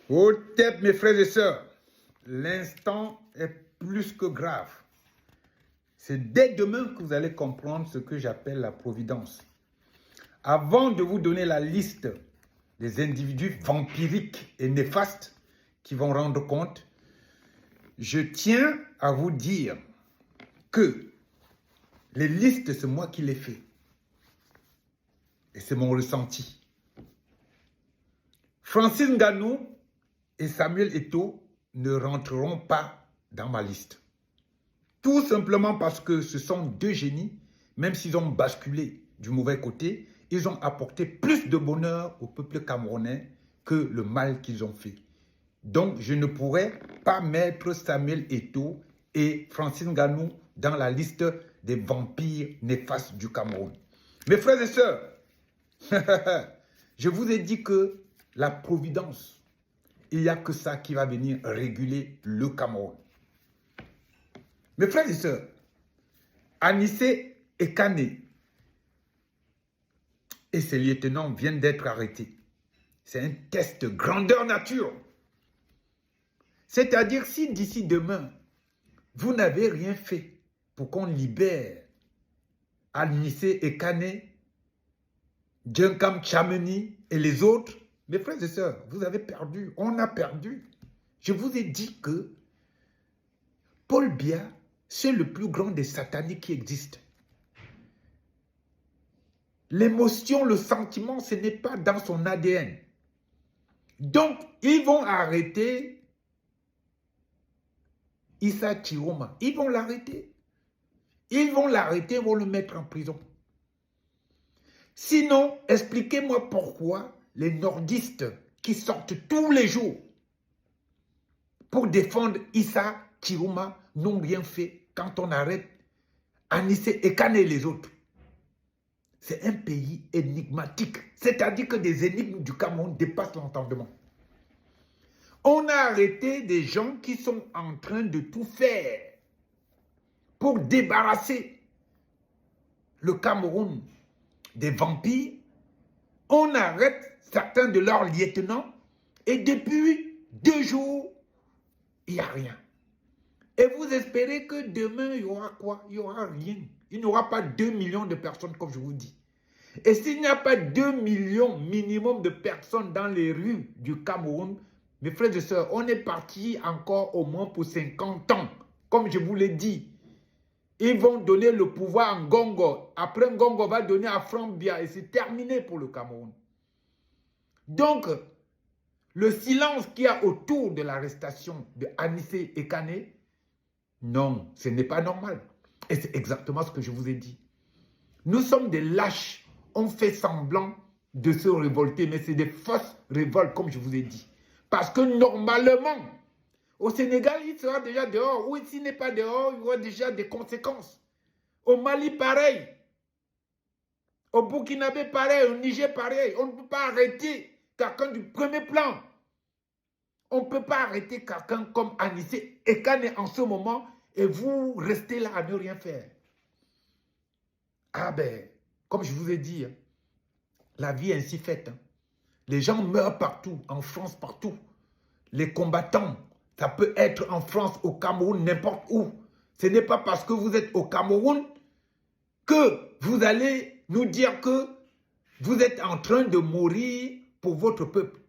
Au tête, mes frères et sœurs, l'instant est plus que grave. C'est dès demain que vous allez comprendre ce que j'appelle la providence. Avant de vous donner la liste des individus vampiriques et néfastes qui vont rendre compte, je tiens à vous dire que les listes, c'est moi qui les fais. Et c'est mon ressenti. Francis Ngannou et Samuel Eto'o ne rentreront pas dans ma liste. Tout simplement parce que ce sont deux génies, même s'ils ont basculé du mauvais côté, ils ont apporté plus de bonheur au peuple camerounais que le mal qu'ils ont fait. Donc, je ne pourrais pas mettre Samuel Eto'o et Francis Ngannou dans la liste des vampires néfastes du Cameroun. Mes frères et sœurs, je vous ai dit que la providence, il n'y a que ça qui va venir réguler le Cameroun. Mes frères et sœurs, Anissé Ekane et ses lieutenants viennent d'être arrêtés. C'est un test grandeur nature. C'est-à-dire, si d'ici demain, vous n'avez rien fait pour qu'on libère Anissé Ekane, Djenkam Tchameni et les autres, mes frères et sœurs, vous avez perdu. On a perdu. Je vous ai dit que Paul Biya, c'est le plus grand des sataniques qui existent. L'émotion, le sentiment, ce n'est pas dans son ADN. Donc, ils vont arrêter Issa Chiroma. Ils vont l'arrêter. Ils vont l'arrêter, ils vont le mettre en prison. Sinon, expliquez-moi pourquoi les nordistes qui sortent tous les jours pour défendre Issa Chiroma n'ont rien fait quand on arrête Anissé Ekane et les autres. C'est un pays énigmatique. C'est-à-dire que des énigmes du Cameroun dépassent l'entendement. On a arrêté des gens qui sont en train de tout faire pour débarrasser le Cameroun des vampires. On arrête certains de leurs lieutenants et depuis 2 jours, il n'y a rien. Et vous espérez que demain, il y aura quoi? Il n'y aura rien. Il n'y aura pas 2 millions de personnes, comme je vous dis. Et s'il n'y a pas 2 millions minimum de personnes dans les rues du Cameroun, mes frères et sœurs, on est parti encore au moins pour 50 ans. Comme je vous l'ai dit, ils vont donner le pouvoir à Ngongo. Après, Ngongo va donner à Franck Biya et c'est terminé pour le Cameroun. Donc, le silence qu'il y a autour de l'arrestation de Anissé Ekane, non, ce n'est pas normal. Et c'est exactement ce que je vous ai dit. Nous sommes des lâches. On fait semblant de se révolter, mais c'est des fausses révoltes, comme je vous ai dit. Parce que normalement, au Sénégal, il sera déjà dehors. Ou s'il n'est pas dehors, il y aura déjà des conséquences. Au Mali, pareil. Au Burkinabé, pareil. Au Niger, pareil. On ne peut pas arrêter quelqu'un du premier plan. On ne peut pas arrêter quelqu'un comme Anissé Ekane en ce moment et vous restez là à ne rien faire. Ah ben, comme je vous ai dit, la vie est ainsi faite. Les gens meurent partout, en France, partout. Les combattants, ça peut être en France, au Cameroun, n'importe où. Ce n'est pas parce que vous êtes au Cameroun que vous allez nous dire que vous êtes en train de mourir pour votre peuple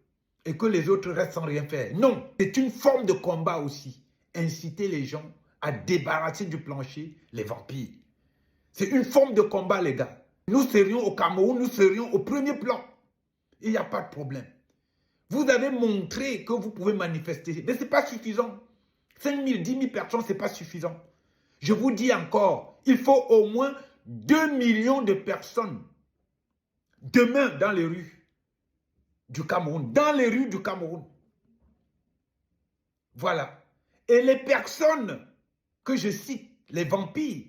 et que les autres restent sans rien faire. Non, c'est une forme de combat aussi. Inciter les gens à débarrasser du plancher les vampires. C'est une forme de combat, les gars. Nous serions au Cameroun, nous serions au premier plan. Il n'y a pas de problème. Vous avez montré que vous pouvez manifester, mais ce n'est pas suffisant. 5 000, 10 000 personnes, ce n'est pas suffisant. Je vous dis encore, il faut au moins 2 millions de personnes demain dans les rues du Cameroun. Dans les rues du Cameroun. Voilà. Et les personnes que je cite, les vampires,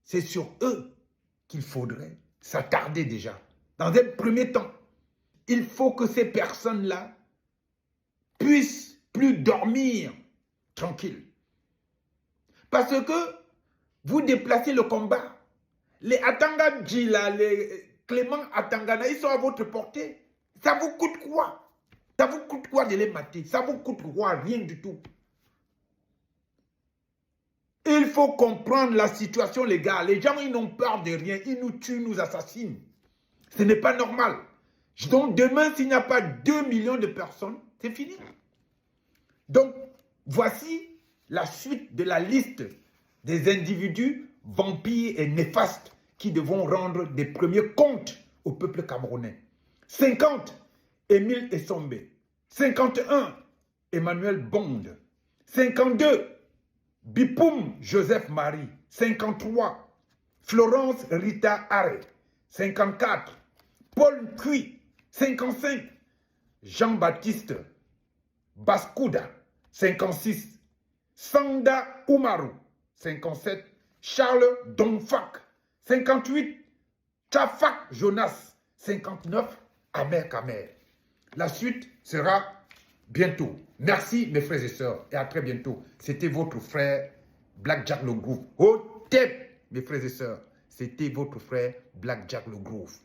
c'est sur eux qu'il faudrait s'attarder déjà. Dans un premier temps, il faut que ces personnes-là puissent plus dormir tranquille. Parce que vous déplacez le combat. Les Atanga Djila, les Clément Atangana, ils sont à votre portée. Ça vous coûte quoi? Ça vous coûte quoi de les mater? Ça vous coûte quoi? Rien du tout. Il faut comprendre la situation, les gars. Les gens, ils n'ont peur de rien. Ils nous tuent, nous assassinent. Ce n'est pas normal. Donc, demain, s'il n'y a pas 2 millions de personnes, c'est fini. Donc, voici la suite de la liste des individus vampires et néfastes qui devront rendre des premiers comptes au peuple camerounais. 50, Émile Essombe. 51, Emmanuel Bond. 52, Bipoum Joseph Marie. 53, Florence Rita Are. 54, Paul Cui. 55, Jean-Baptiste Bascouda. 56, Sanda Oumarou. 57, Charles Donfak. 58, Tafak Jonas. 59, Amer Kamer. La suite sera bientôt. Merci mes frères et sœurs et à très bientôt. C'était votre frère Black Jack le Groove. Au tête mes frères et sœurs. C'était votre frère Black Jack le Groove.